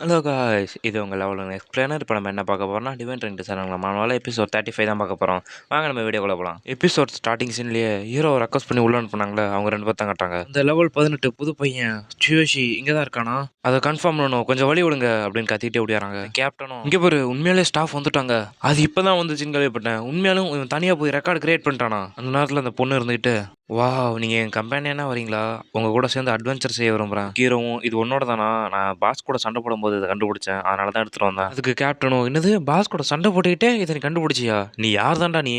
Hello guys, இது உங்கள் level explainer. இப்போ நம்ம என்ன பார்க்க போறோம்னா, டிவைன் ட்ரெண்ட் சேனல் நம்மளால எபிசோட் 35 தான் பார்க்க போகிறோம். வாங்க நம்ம வீடியோக்குள்ள போகலாம். எபிசோட் ஸ்டார்டிங் சீன்லேயே ஹீரோ ரெக்வஸ்ட் பண்ணி உள்ள அனுப்புனாங்களே, அவங்க 2 பேர் தான் கட்டாங்க. அந்த லெவல் 18 புது பையன் சுயோஷி இங்கே தான் இருக்கானா, அதை கன்ஃபார்ம் பண்ணணும், கொஞ்சம் வழி விடுங்க அப்படின்னு கத்திட்டே ஓடியாராங்க. கேப்டனும் இங்கே பாரு, உண்மையிலே ஸ்டாஃப் வந்துட்டாங்க, அது இப்போ தான் வந்துச்சுன்னு கேள்விப்பட்டேன். உண்மையாலும் இவன் தனியாக போய் ரெக்கார்டு கிரியேட் பண்ணிட்டானா. அந்த நேரத்தில் அந்த பொண்ணு இருந்துக்கிட்டு, வாவ், நீங்கள் என் கம்பெனியனா வரீங்களா, உங்கள் கூட சேர்ந்து அட்வென்ச்சர் செய்ய விரும்புகிறேன். ஹீரோவும் இது உன்னோட தானா, நான் பாஸ் கூட சண்டை போடும்போது இதை கண்டுபிடிச்சேன், அதனால தான் எடுத்துகிட்டு வந்தேன். அதுக்கு கேப்டனும், என்னது பாஸ் கூட சண்டை போட்டுக்கிட்டே இதை நீ கண்டுபிடிச்சியா, நீ யார் தான்டா நீ.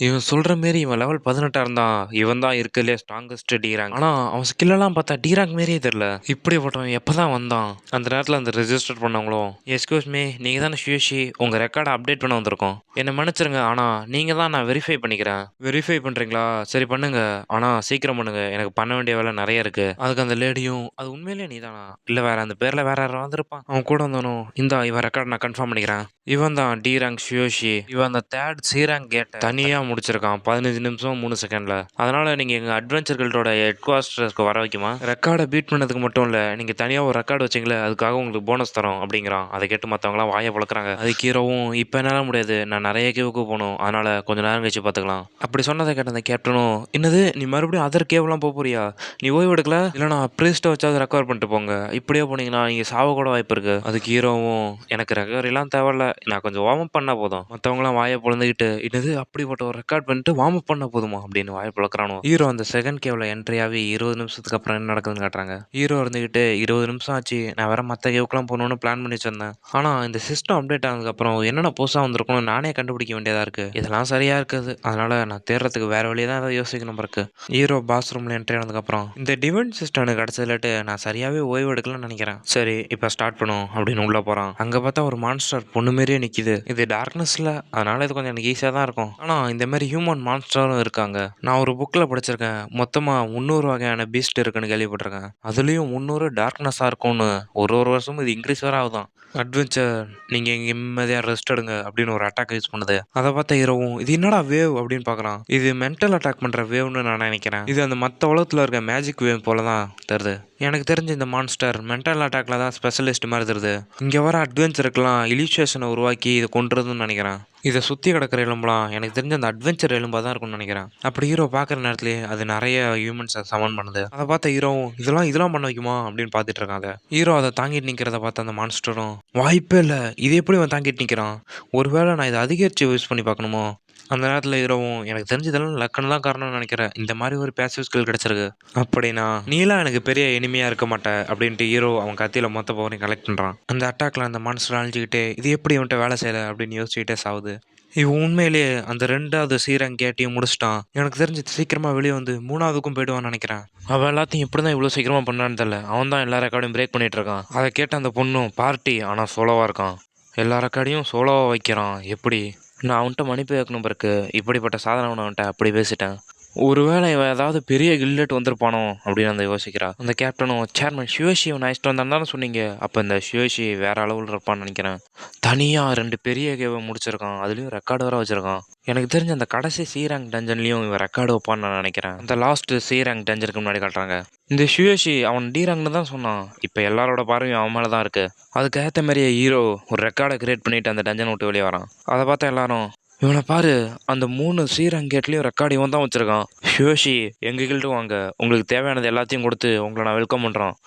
இவன் சொல்கிற மாரி இவன் லெவல் 18 இருந்தான், இவன் தான் இருக்கிறதுலே ஸ்ட்ராங்கஸ்ட் டி ரேங்க். ஆனால் அவன் ஸ்கில்லெல்லாம் பார்த்தா டி ரேங்க் மாரியே தெரியல. இப்படிப்பட்டவன் எப்போ தான் வந்தான். அந்த நேரத்தில் அந்த ரெஜிஸ்டர் பண்ணவங்களும், எஸ்கியூஸ் மீ, நீங்கள் தானே சுயோஷி, உங்கள் ரெக்கார்டை அப்டேட் பண்ண வந்திருக்கோம், என்னை மன்னிச்சிருங்க, ஆனால் நீங்கள் தான், நான் வெரிஃபை பண்ணிக்கிறேன். வெரிஃபை பண்ணுறீங்களா, சரி பண்ணுங்க, ஆனால் சீக்கிரம் பண்ணுங்க, எனக்கு பண்ண வேண்டிய வேலை நிறைய இருக்கு. அதுக்கு அந்த லேடியும், அது உண்மையிலேயே நீ தானா, இல்லை வேற அந்த பேரில் வேற யாரும் வந்திருப்பான், அவன் கூட வந்தானும், இந்தா இவன் ரெக்கார்ட் நான் கன்ஃபார்ம் பண்ணிக்கிறேன், இவன் தான் டி ரேங்க் சுயோஷி, இவன் அந்த தேர்ட் சி ரேங்க் கேட்ட தனியாக முடிச்சிருக்கான் 15 நிமிஷம் 3 செகண்ட்ல. அதனால நீங்க எங்க அட்வென்ச்சர் கில்டோட ஹெட் குவார்டர்ஸ்க்கு வர வைக்குமா, ரெக்கார்டை பீட் பண்ணதுக்கு மட்டும் இல்ல, நீங்க தனியா ஒரு ரெக்கார்டு வச்சீங்களே அதுக்காக உங்களுக்கு போனஸ் தரோம் அப்படிங்கிறான். அதை கேட்டு மற்றவங்களாம் வாயை பழக்கிறாங்க. அது ஹீரோவும், இப்போ என்னால் முடியாது, நான் நிறைய கேவுக்கு போகணும், அதனால கொஞ்ச நேரம் கழிச்சு பார்த்துக்கலாம் அப்படி சொன்னதை கேட்ட அந்த கேப்டனும், என்னது நீ மறுபடியும் அதர் கேவ்லாம் போறியா, நீ ஓய்வு எடுக்கல, இல்லைனா ப்ரீஸ்ட்டை வச்சாவது ரெக்கவர் பண்ணிட்டு போங்க, இப்படியே போனீங்கன்னா நீங்கள் சாவ கூட வாய்ப்பு இருக்கு. அதுக்கு ஹீரோவும், எனக்கு ரெக்கவரிலாம் தேவையில்ல, நான் கொஞ்சம் வார்ம் அப் பண்ணால் போதும். மற்றவங்களாம் வாயை பொழுந்துக்கிட்டு, என்னது அப்படிப்பட்ட ஒரு ரெக்கார்ட் பண்ணிட்டு வார்ம் அப் பண்ண போதுமா அப்படின்னு வாயை பழக்கிறானோ. ஹீரோ அந்த செகண்ட் கேவ்ல என்ட்ரியாகி 20 நிமிஷத்துக்கு அப்புறம் என்ன நடக்குதுன்னு காட்டுறாங்க. ஹீரோ இருந்துக்கிட்டு, 20 நிமிஷம் ஆச்சு, நான் வேற மற்ற கேவுக்குலாம் போகணுன்னு பிளான் பண்ணி வச்சிருந்தேன், ஆனால் இந்த சிஸ்டம் அப்டேட் ஆனதுக்கப்புறம் என்னென்ன புதுசாக வந்திருக்கணும் நானே கண்டுபிடிக்க வேண்டியதாக இருக்குது, இதெல்லாம் சரியாக இருக்குது, அதனால் நான் தேடுறதுக்கு வேறு வழியை தான் ஏதாவது யோசிக்கணும் இருக்கு. ஹீரோ பாஸ் ரூமில் என்ட்ரி ஆனதுக்கப்புறம், இந்த டிவைன் சிஸ்டம் எனக்கு கிடச்சதுலட்டு நான் சரியாகவே ஓய்வு எடுக்கலாம்னு நினைக்கிறேன், சரி இப்போ ஸ்டார்ட் பண்ணும் அப்படின்னு உள்ளே போகிறான். அங்கே பார்த்தா ஒரு மான்ஸ்டர் பொண்ணு மாரியே நிற்கிது. இது டார்க்னஸில், அதனால் இது கொஞ்சம் எனக்கு ஈஸியாக தான் இருக்கும். ஆனால் இந்த மாதிரி ஹியூமன் மான்ஸ்டரும் இருக்காங்க. நான் ஒரு புக்கில் படிச்சிருக்கேன், மொத்தமாக 300 வகையான பீஸ்ட் இருக்குன்னு கேள்விப்பட்டிருக்கேன். அதுலேயும் 300 டார்க்னஸாக இருக்கும்னு. ஒரு வருஷமும் இது இன்க்ரீஸ் வேறு ஆகுதான். அட்வென்ச்சர், நீங்கள் இங்கே நிம்மதியாக ரெஸ்ட் எடுங்க அப்படின்னு ஒரு அட்டாக் யூஸ் பண்ணுது. அதை பார்த்த ஹீரோவும், இது என்னடா வேவ் அப்படின்னு பார்க்குறான். இது மென்டல் அட்டாக் பண்ணுற வேவ்னு நான் நினைக்கிறேன். இது அந்த மற்ற உலகத்தில் இருக்க மேஜிக் வேவ் போல தான் தருது. எனக்கு தெரிஞ்ச இந்த மான்ஸ்டர் மென்டல் அட்டாக்ல தான் ஸ்பெஷலிஸ்ட் மாதிரி தருது. இங்கே வர அட்வென்ச்சருக்கெல்லாம் இலியூஷேஷனை உருவாக்கி இதை கொண்டுறதுன்னு நினைக்கிறேன். இதை சுற்றி கிடக்கிற எலும்புலாம் எனக்கு தெரிஞ்ச அந்த அட்வென்ச்சர் எலும்பாக தான் இருக்கும்னு நினைக்கிறேன். அப்படி ஹீரோ பார்க்குற நேரத்துலேயே அது நிறைய ஹியூமன்ஸை சமன் பண்ணுது. அதை பார்த்த ஹீரோவும், இதெல்லாம் பண்ண வைக்குமா அப்படின்னு பார்த்துட்டு இருக்காங்க. ஹீரோ அதை தாங்கிட்டு நிற்கிறத பார்த்த அந்த மான்ஸ்டரும், வாய்ப்பே இல்லை, இது எப்படி அவன் தாங்கிட்டு நிற்கிறான், ஒருவேளை நான் இதை அதிகரித்து யூஸ் பண்ணி பார்க்கணுமோ. அந்த நேரத்தில் ஹீரோவும், எனக்கு தெரிஞ்சதெல்லாம் லக்குன்னு தான் காரணம்னு நினைக்கிறேன், இந்த மாதிரி ஒரு பேசிவ் ஸ்கில் கிடச்சிருக்கு, அப்படின்னா நீலாம் எனக்கு பெரிய எனிமையாக இருக்க மாட்டேன் அப்படின்ட்டு ஹீரோ அவன் கத்தியில் மொத்த பவரையும் கலெக்ட் பண்ணுறான். அந்த அட்டாக்ல அந்த மான்ஸ்டர் அழிஞ்சிக்கிட்டே இது எப்படி இவன்ட்ட வேலை செய்யலை அப்படின்னு யோசிச்சுக்கிட்டே சாவுது. இவன் உண்மையிலேயே அந்த 2வது சீரங் கேட்டையும் முடிச்சிட்டான். எனக்கு தெரிஞ்சு சீக்கிரமாக வெளியே வந்து 3வதுக்கும் போயிடுவான்னு நினைக்கிறேன். அவன் எல்லாத்தையும் எப்படி தான் இவ்வளோ சீக்கிரமாக பண்ணான்னு தெரியல, அவன் தான் எல்லா ரெக்கார்டையும் பிரேக் பண்ணிட்டு இருக்கான். அதை கேட்ட அந்த பொண்ணும், பார்ட்டி ஆனால் சோலோவாக இருக்கான், எல்லா ரெக்கார்டையும் சோலோவாக வைக்கிறான், எப்படி, நான் அவன்கிட்ட மன்னிப்பு கேட்கணும் பிறகு, இப்படிப்பட்ட சாதனை அவன்கிட்ட அப்படி பேசிட்டேன், ஒருவேளை இவன் ஏதாவது பெரிய கில்லட் வந்திருப்பானோ அப்படின்னு அந்த யோசிக்கிறா. அந்த கேப்டனும், சேர்மன் சியோஷி இவன் அழைச்சிட்டு வந்தான்னு தானே சொன்னீங்க, அப்போ இந்த சியோஷி வேற அளவில் இருப்பான்னு நினைக்கிறேன், தனியாக 2 பெரிய கேவை முடிச்சிருக்கான், அதுலேயும் ரெக்கார்டு வர வச்சிருக்கான், எனக்கு தெரிஞ்ச அந்த கடைசி சி ரேங்க் டஞ்சன்லையும் இவன் ரெக்கார்டு வைப்பான்னு நான் நினைக்கிறேன். அந்த லாஸ்ட் சி ரேங்க் டஞ்சனுக்கு முன்னாடி காட்டுறாங்க. இந்த சுயோஷி அவன் டி ரேங்க்னு தான் சொன்னான், இப்போ எல்லாரோட பார்வையும் அவன் மேலே தான் இருக்கு. அதுக்கு ஏற்ற மாதிரியே ஹீரோ ஒரு ரெக்கார்டை கிரியேட் பண்ணிட்டு அந்த டஞ்சன் விட்டு வெளியே வரான். அதை பார்த்தா எல்லாரும், இவனை பாரு, அந்த 3 ஸ்ரீரங் கேட்லேயும் ரெக்கார்டு இவன் தான் வச்சுருக்கான், ஷியோஷி எங்கள் கில்டு வாங்க, உங்களுக்கு தேவையானது எல்லாத்தையும் கொடுத்து உங்களை நான் வெல்கம் பண்ணுறோம்.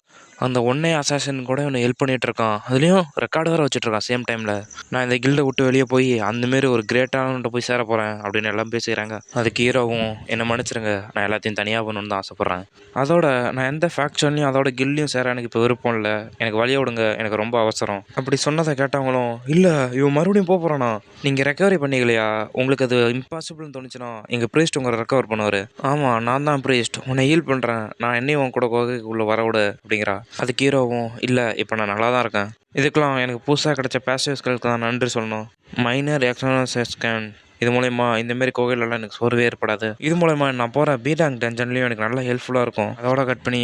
அந்த ஒன்னே அசாசன் கூட இவனை ஹெல்ப் பண்ணிகிட்டு இருக்கான், அதுலேயும் ரெக்கார்டு வேறு வச்சுட்ருக்கான் சேம் டைமில். நான் இந்த கில்டை விட்டு வெளியே போய் அந்தமாரி ஒரு கிரேட்டானவன்ட்ட போய் சேர போகிறேன் அப்படின்னு எல்லாம் பேசிக்கிறாங்க. அதுக்கு ஹீரோவும், என்னை மன்னிச்சிருங்க, நான் எல்லாத்தையும் தனியாக பண்ணணுன்னு தான் ஆசைப்பட்றேன், அதோட நான் எந்த ஃபேக்ஷன்லையும் அதோட கில்லையும் சேர எனக்கு இப்போ விருப்பம் இல்லை, எனக்கு வழியை விடுங்க, எனக்கு ரொம்ப அவசரம். அப்படி சொன்னதை கேட்டவங்களும், இல்லை இவன் மறுபடியும் போகிறானா, நீங்கள் ரெக்கவரி பண்ணிக்கலையா, உங்களுக்கு அது இம்பாசிபிள்னு தோணுச்சுன்னா எங்கள் ப்ரீஸ்ட் உங்களை ரெக்கவர் பண்ணுவார். ஆமாம், நான் தான் ப்ரீஸ்ட், உன்னை ஹீல் பண்ணுறேன், நான் என்னையும் உன் கூட கோகைக்குள்ளே வர விடு அப்படிங்கிறா. அதுக்கு ஹீரோவும், இல்லை இப்போ நான் நல்லா தான் இருக்கேன், இதுக்கெல்லாம் எனக்கு புதுசாக கிடைச்ச பேசிவ் ஸ்கில்க்கு தான் நன்றி சொல்லணும், மைனர் எக்ஸ்டர்னல் ஸ்கேன் இது மூலயமா இந்தமாரி கோவிலெல்லாம் எனக்கு சோர்வே ஏற்படாது. இது மூலயமா நான் போகிற பி ரேங்க் டஞ்சன்லேயும் எனக்கு நல்லா ஹெல்ப்ஃபுல்லாக இருக்கும். அதோட கட் பண்ணி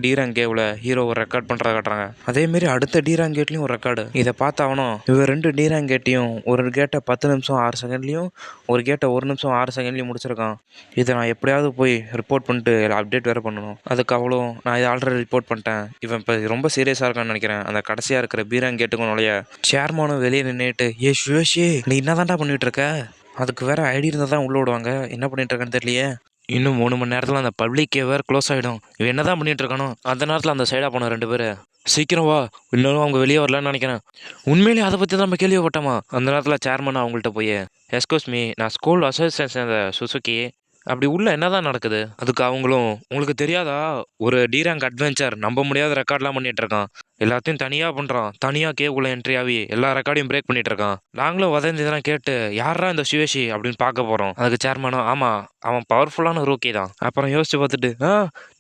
டி ரேங்க் கேவில் ஹீரோ ஒரு ரெக்கார்ட் பண்ணுறத காட்டுறாங்க. அதேமாரி அடுத்த டி ரேங்க் கேட்லேயும் ஒரு ரெக்கார்டு. இதை பார்த்தாவணும் இவர் 2 டி ரேங்க் கேட்டையும் ஒரு கேட்டை 10 நிமிஷம் 6 செகண்ட்லையும் ஒரு கேட்டை 1 நிமிஷம் 6 செகண்ட்லையும் முடிச்சிருக்கான். இதை நான் எப்படியாவது போய் ரிப்போர்ட் பண்ணிட்டு அப்டேட் வேறு பண்ணணும். அதுக்கு அவ்வளோ நான் இதை ஆல்ரெடி ரிப்போர்ட் பண்ணிட்டேன். இவன் இப்போ ரொம்ப சீரியஸாக இருக்கான்னு நினைக்கிறேன். அந்த கடைசியாக இருக்கிற பி ரேங்க் கேட்டுக்கும் நுழைய சேர்மானும் வெளியே நின்றுட்டு சுயேஷி நீ என்ன தான்டா பண்ணிட்டு இருக்க, அதுக்கு வேற ஐடி இருந்தால் தான் உள்ளே விடுவாங்க, என்ன பண்ணிட்டு இருக்கேன்னு தெரியலையே, இன்னும் 3 மணி நேரத்தில் அந்த பப்ளிக்கே வேறு க்ளோஸ் ஆகிடும், இவன் என்ன தான் பண்ணிட்டு இருக்கானோ. அந்த நேரத்தில் அந்த சைடாக போன 2 பேர் சீக்கிரம் வா, இன்னும் அவங்க வெளியே வரலான்னு நினைக்கிறேன். உண்மையிலேயே அதை பற்றி தான் நம்ம கேள்விப்பட்டோமா. அந்த நேரத்தில் சேர்மன் அவங்கள்ட்ட போய் எஸ்கூஸ் மீ, நான் ஸ்கூல் அசோசியேஷன் சேர்ந்த சுசுகி, அப்படி உள்ள என்னதான் நடக்குது. அதுக்கு அவங்களும் உங்களுக்கு தெரியாதா, ஒரு டி ரேங்க் அட்வென்ச்சர் நம்ப முடியாத ரெக்கார்ட்லாம் பண்ணிட்டு இருக்கான், எல்லாத்தையும் தனியாக பண்ணுறான், தனியாக கேவுக்குள்ள என்ட்ரி ஆகி எல்லா ரெக்கார்டையும் பிரேக் பண்ணிட்டு இருக்கான். நாங்களும் வதந்தி இதெல்லாம் கேட்டு யாரா இந்த சுயேஷி அப்படின்னு பார்க்க போகிறோம். அதுக்கு சேர்மனும் ஆமாம் அவன் பவர்ஃபுல்லான ரூக்கி தான். அப்புறம் யோசிச்சு பார்த்துட்டு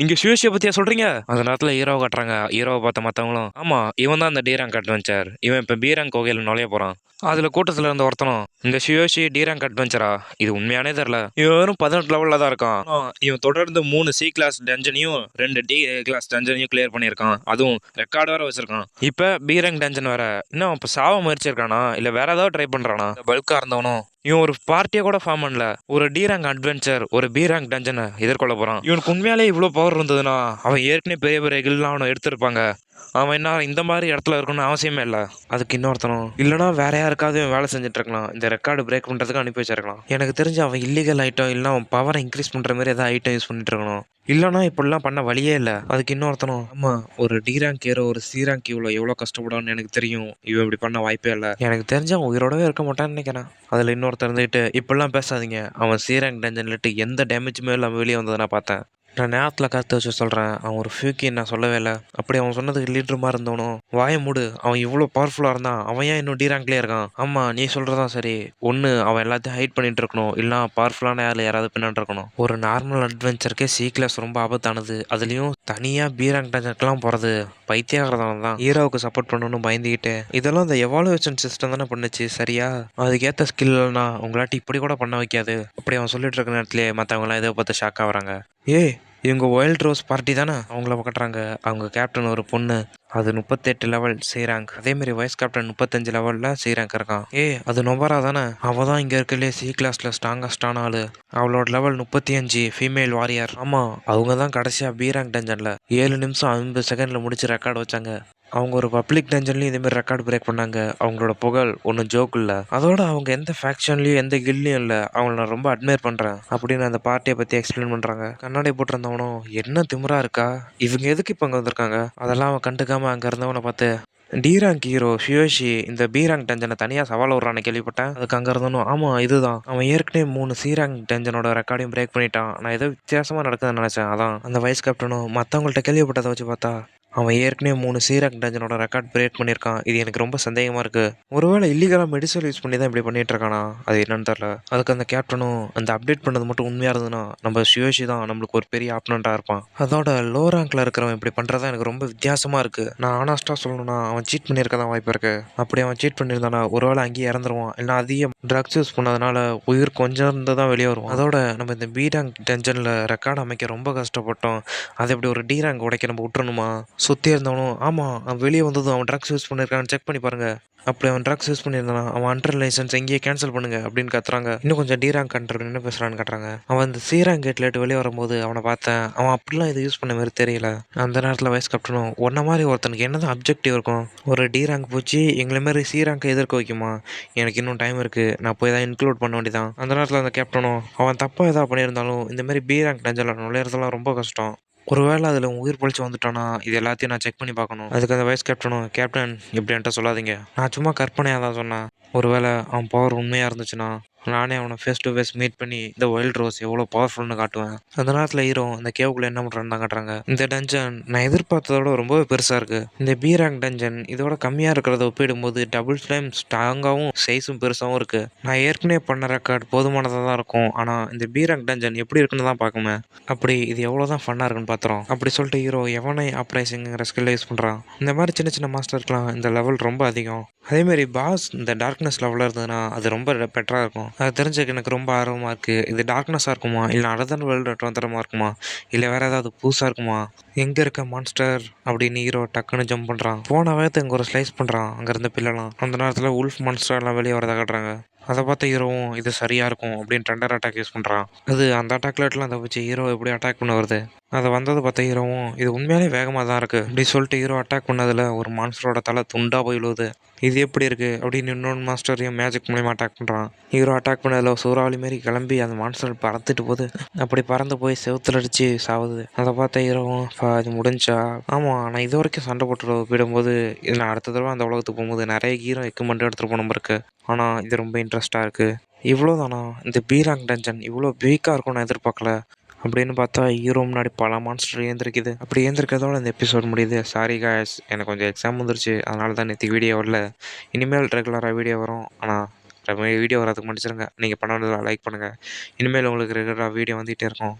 நீங்கள் சுயேஷியை பற்றியா சொல்கிறீங்க. அந்த நேரத்தில் ஹீரோவை காட்டுறாங்க. ஹீரோவை பார்த்த மற்றவங்களும் ஆமாம் இவன் தான் அந்த டி ரேங்க் அட்வென்ச்சர், இவன் இப்போ பி ரேங்க் கோகையில் நுழைய போகிறான். அதில் கூட்டத்தில் இருந்த ஒருத்தனும் இந்த சுயோஷி டி ரேங்க் அட்வென்ச்சரா, இது உண்மையானே தெரில, இவன் வெறும் 18 லெவலில் தான் இருக்கான். இவன் தொடர்ந்து 3 சி கிளாஸ் டஞ்சனையும் 2 டி கிளாஸ் டஞ்சனையும் கிளியர் பண்ணியிருக்கான், அதுவும் ரெக்கார்டு வேற வச்சிருக்கான். இப்போ பி ரேங்க் டஞ்சன் வேற, இன்னும் இப்போ சாவ முயற்சி இருக்கானா இல்லை வேற ஏதாவது ட்ரை பண்ணுறானா. பல்காக இருந்தவனும் இவன் ஒரு பார்ட்டியை கூட ஃபார்ம் பண்ணல, ஒரு டி ரேங்க் அட்வென்ச்சர் ஒரு பி ரேங்க் டஞ்சனை எதிர்கொள்ள போகிறான். இவனுக்கு உண்மையாலே இவ்வளோ பவர் இருந்ததுன்னா அவன் ஏற்கனவே பெரிய பெரிய கில்லாம் அவனை எடுத்திருப்பாங்க. அவன் என்ன இந்த மாதிரி இடத்துல இருக்கணும்னு அவசியமே இல்லை. அதுக்கு இன்னொருத்தனும் இல்லைனா வேற யாருக்காவது வேலை செஞ்சுட்டு இருக்கலாம், இந்த ரெக்கார்டு பிரேக் பண்ணுறதுக்கு அனுப்பி வச்சிருக்கலாம். எனக்கு தெரிஞ்சு அவன் இல்லீகல் ஐட்டம் இல்லை அவன் பவரை இன்க்ரீஸ் பண்ணுற மாதிரி ஏதாவது ஐட்டம் யூஸ் பண்ணிட்டு இருக்கணும், இல்லைனா இப்படிலாம் பண்ண வழியே இல்லை. அதுக்கு இன்னொருத்தனும் ஆமாம் ஒரு டி ரேங்க் ஏற ஒரு சி ரேங்க் எவ்வளோ கஷ்டப்படான்னு எனக்கு தெரியும், இவன் இப்படி பண்ண வாய்ப்பே இல்லை, எனக்கு தெரிஞ்சு அவன் உயிரோடவே இருக்க மாட்டான்னு நினைக்கிறேன். அதில் இன்னொருத்தர் இருந்துட்டு இப்படிலாம் பேசாதீங்க, அவன் சி ரேங்க் டஞ்சன்லிட்டு எந்த டேமேஜுமே இல்லாமல் வெளியே வந்ததை நான் பார்த்தேன், நான் நேரத்தில் கருத்து வச்சு சொல்கிறேன், அவன் ஒரு ஃபியூக்கி நான் சொல்லவே இல்லை. அப்படி அவன் சொன்னதுக்கு லீடர் மாதிரி இருந்தவனும் வாயை மூடு, அவன் இவ்வளோ பவர்ஃபுல்லாக இருந்தான், அவன் ஏன் இன்னும் டி ரேங்க்லேயே இருக்கான். ஆமாம் நீ சொல்கிறதான் சரி, ஒன்று அவன் எல்லாத்தையும் ஹைட் பண்ணிட்டு இருக்கணும், இல்லைனா பவர்ஃபுல்லான யாராவது பின்னாடி இருக்கணும். ஒரு நார்மல் அட்வென்ச்சருக்கே சி கிளாஸ் ரொம்ப ஆபத்தானது, அதுலேயும் தனியாக பி ரேங்க் டஞ்சனுக்குலாம் போகிறது பைத்தியாகிறதான தான் ஹீரோவுக்கு சப்போர்ட் பண்ணணும்னு பயந்துக்கிட்டு. இதெல்லாம் இந்த எவாலுவேஷன் சிஸ்டம் தானே பண்ணுச்சு சரியா, அதுக்கேற்ற ஸ்கில்னா உங்களாட்டி இப்படி கூட பண்ண வைக்காது. அப்படி அவன் சொல்லிட்டு இருக்க நேரத்துலேயே மற்றவங்களாம் இதை பார்த்து ஷாக் ஆகுறாங்க. இவங்க வைல்ட் ரோஸ் பார்ட்டி தானே அவங்கள கட்டுறாங்க. அவங்க கேப்டன் ஒரு பொண்ணு, அது 38 லெவல் சி ரேங்க், அதேமாரி வைஸ் கேப்டன் 35 லெவலில் சி ரேங்க் இருக்கான். அது நொபரா தானே, அவள் தான் இங்கே இருக்கலே சி கிளாஸில் ஸ்ட்ராங்கஸ்டான ஆள், அவளோட லெவல் 35 ஃபீமேல் வாரியர். ஆமாம் அவங்க தான் கடைசியாக பி ரேங்க் டஞ்சனில் 7 நிமிஷம் 50 செகண்டில் முடிச்சு ரெக்கார்டு வச்சாங்க. அவங்க ஒரு பப்ளிக் டஞ்சன்லையும் இதேமாரி ரெக்கார்டு பிரேக் பண்ணாங்க. அவங்களோட புகழ் ஒன்றும் ஜோக் இல்லை, அதோட அவங்க எந்த ஃபேக்ஷன்லையும் எந்த கில்லையும் இல்லை, அவங்கள நான் ரொம்ப அட்மையர் பண்ணுறேன் அப்படின்னு அந்த பார்ட்டியை பற்றி எக்ஸ்பிளைன் பண்ணுறாங்க. கண்ணாடி போட்டிருந்தவனும் என்ன திமிரா இருக்கா, இவங்க எதுக்கு இப்போ அங்கே வந்திருக்காங்க, அதெல்லாம் அவன் கண்டுக்காமல் அங்கே இருந்தவனை பார்த்து டி ரேங்க் ஹீரோ சுயோஷி இந்த பி ரேங்க் டஞ்சனை தனியாக சவால் விட்றான்னு கேள்விப்பட்டேன். அதுக்கு அங்கே இருந்தவனும் ஆமாம் இதுதான், அவன் ஏற்கனவே 3 சி ரேங்க் டஞ்சனோட ரெக்கார்டையும் பிரேக் பண்ணிட்டான், நான் ஏதோ வித்தியாசமாக நடக்குதுன்னு நினச்சேன். அதான் அந்த வைஸ் கேப்டனும் மற்றவங்கள்ட்ட கேள்விப்பட்டதை வச்சு பார்த்தா அவன் ஏற்கனவே 3 சி ரேங்க் டஞ்சனோட ரெக்கார்ட் பிரேக் பண்ணியிருக்கான், இது எனக்கு ரொம்ப சந்தேகமாக இருக்குது, ஒருவேளை இல்லீகலாக மெடிசல் யூஸ் பண்ணி தான் இப்படி பண்ணிட்டு இருக்கானா, அது என்னன்னு தெரில. அதுக்கு அந்த கேப்டனும் அந்த அப்டேட் பண்ணது மட்டும் உண்மையாக இருந்ததுன்னா நம்ம சுயோஷி தான் நம்மளுக்கு ஒரு பெரிய ஆப்னண்ட்டாக இருப்பான், அதோட லோ ரேங்க்ல இருக்கிறவன் இப்படி பண்ணுறதா எனக்கு ரொம்ப வித்தியாசமாக இருக்குது, நான் ஆனஸ்ட்டாக சொல்லணும்னா அவன் சீட் பண்ணியிருக்க தான் வாய்ப்பு இருக்குது. அப்படி அவன் சீட் பண்ணியிருந்தானா ஒருவேளை அங்கேயே இறந்துருவான், இல்லை அதிகம் ட்ரக்ஸ் யூஸ் பண்ணதுனால உயிர் கொஞ்சம் இருந்து தான் வெளியே வருவான். அதோட நம்ம இந்த பி ரேங்க் டென்ஷனில் ரெக்கார்டு அமைக்க ரொம்ப கஷ்டப்பட்டோம், அதை இப்படி ஒரு டி ரேங்க் உடைக்க நம்ம விட்டுறணுமா. சுற்றி இருந்தவனும் ஆமாம் அவன் வெளியே வந்ததும் அவன் ட்ரக்ஸ் யூஸ் பண்ணியிருக்கான்னு செக் பண்ணி பாருங்கள், அப்படி அவன் ட்ரக்ஸ் யூஸ் பண்ணியிருந்தானா அவன் அண்டர் லைசன்ஸ் எங்கேயே கேன்சல் பண்ணுங்க அப்படின்னு கத்துறாங்க. இன்னும் கொஞ்சம் டி ரேங்க் கண்ட்ரு என்ன பேசுகிறான்னு கட்டுறாங்க. அவன் இந்த சி ரேங்க் கேட்லேட்டு வெளியே வரும்போது அவனை பார்த்தேன், அவன் அப்படிலாம் இதை யூஸ் பண்ண மாதிரி தெரியல. அந்த நேரத்தில் வைஸ் கேப்டனும் ஒன்ன மாதிரி ஒருத்தனுக்கு என்னதான் அப்ஜெக்டிவ் இருக்கும், ஒரு டி ரேங்க் போச்சு எங்களை மாதிரி சி ரேங்கை எதிர்க்க வைக்குமா, எனக்கு இன்னும் டைம் இருக்குது, நான் போய் தான் இன்க்ளூட் பண்ண வேண்டியதான். அந்த நேரத்தில் அந்த கேப்டனும் அவன் தப்பாக எதாவது பண்ணியிருந்தாலும் இந்த மாதிரி பி ரேங்க் டஞ்சனில் நுழையிறதெல்லாம் ரொம்ப கஷ்டம், ஒருவேளை அதில் உயிர் பழிச்சு வந்துட்டானா இது எல்லாத்தையும் நான் செக் பண்ணி பார்க்கணும். அதுக்கு அந்த வைஸ் கேப்டனும் கேப்டன் இப்படி என்கிட்ட சொல்லாதீங்க, நான் சும்மா கற்பனையாக தான் சொன்னேன், ஒருவேளை அவன் பவர் உண்மையாக இருந்துச்சுன்னா நானே அவனை ஃபேஸ் டு ஃபேஸ் மீட் பண்ணி இந்த வைல்ட் ரோஸ் எவ்வளோ பவர்ஃபுல்னு காட்டுவேன். அந்த நேரத்தில் ஹீரோ அந்த கேவுக்குள்ளே என்ன பண்ணுறான்னு தான் காட்டுறாங்க. இந்த டஞ்சன் நான் எதிர்பார்த்ததோட ரொம்பவே பெருசாக இருக்குது. இந்த பி ரேங்க் டஞ்சன் இதோட கம்மியாக இருக்கிறத ஒப்பிடும்போது டபுள் டைம் ஸ்ட்ராங்காகவும் சைஸும் பெருசாகவும் இருக்குது. நான் ஏற்கனவே பண்ண ரெக்கார்ட் போதுமானதாக தான் இருக்கும், ஆனால் இந்த பி ரேங்க் டஞ்சன் எப்படி இருக்குன்னு தான் பார்க்குமே, அப்படி இது எவ்வளோ தான் ஃபன்னாக இருக்குன்னு பார்த்துறோம். அப்படி சொல்லிட்டு ஹீரோ எவனை அப்ரைசிங்கிற ஸ்கில்லை யூஸ் பண்ணுறான். இந்த மாதிரி சின்ன சின்ன மாஸ்டருக்குலாம் இந்த லெவல் ரொம்ப அதிகம். அதேமாரி பாஸ் இந்த டார்க்னஸ் லெவலில் இருந்ததுன்னா அது ரொம்ப பெட்டராக இருக்கும். அது தெரிஞ்சுக்க எனக்கு ரொம்ப ஆர்வமாக இருக்குது. இது டார்க்னஸாக இருக்குமா, இல்லை அதர் வேர்ல்டு அட்வாந்தரமாக இருக்குமா, இல்லை வேறு ஏதாவது புதுசாக இருக்குமா, எங்கே இருக்க மான்ஸ்டர் அப்படின்னு ஹீரோ டக்குன்னு ஜம்ப் பண்ணுறான். போன வேகத்தை இங்கே ஒரு ஸ்லைஸ் பண்ணுறான். அங்கே இருந்த பில்லலாம் அந்த நேரத்தில் உல்ஃப் மான்ஸ்டர் எல்லாம் வெளியே வரதை காட்டுறாங்க. அதை பார்த்த ஹீரோவும் இது சரியாக இருக்கும் அப்படின்னு டெண்டர் அட்டாக் யூஸ் பண்ணுறான். அது அந்த அட்டாக்லெட்லாம் தப்பிச்சு ஹீரோ எப்படி அட்டாக் பண்ண வருது. அதை வந்தது பார்த்த ஹீரோவும் இது உண்மையாலே வேகமாக தான் இருக்குது அப்படி சொல்லிட்டு ஹீரோ அட்டாக் பண்ணதில் ஒரு மான்ஸ்டரோட தலை துண்டாக போய் விழுவுது. இது எப்படி இருக்குது அப்படின்னு இன்னொன்று மாஸ்டரையும் மேஜிக் மூலியமாக அட்டாக் பண்ணுறான். ஹீரோ அட்டாக் பண்ணதில் சூறாவளி மாரி கிளம்பி அந்த மான்ஸ்டர் பறந்துட்டு போகுது. அப்படி பறந்து போய் செவுத்துல அடிச்சு சாவுது. அதை பார்த்த ஹீரோவும் இது முடிஞ்சா. ஆமாம், நான் இது வரைக்கும் சண்டை போட்டு போயிடும்போது நான் அடுத்த தடவை அந்த உலகத்துக்கு போகும்போது நிறைய ஹீரோ எக்குமெண்ட் எடுத்துகிட்டு போன இருக்கு. ஆனால் இது ரொம்ப இன்ட்ரெஸ்ட்டாக இருக்குது. இவ்வளோதானா, இந்த பீராங் டஞ்சன் இவ்வளோ வீக்காக இருக்கும்னு நான் எதிர்பார்க்கல அப்படின்னு பார்த்தா ஹீரோ முன்னாடி பல மான்ஸ்டர் ஏந்திருக்குது. அப்படி ஏந்திருக்கிறதோட இந்த எபிசோட் முடியுது. சாரி காய்ஸ், எனக்கு கொஞ்சம் எக்ஸாம் வந்துருச்சு, அதனால தான் நேற்று வீடியோ வரல. இனிமேல் ரெகுலராக வீடியோ வரும். ஆனால் வீடியோ வரதுக்கு மன்னிச்சிருங்க. நீங்கள் பண்ண வேண்டியதெல்லாம் லைக் பண்ணுங்கள். இனிமேல் உங்களுக்கு ரெகுலராக வீடியோ வந்துகிட்டே இருக்கும்.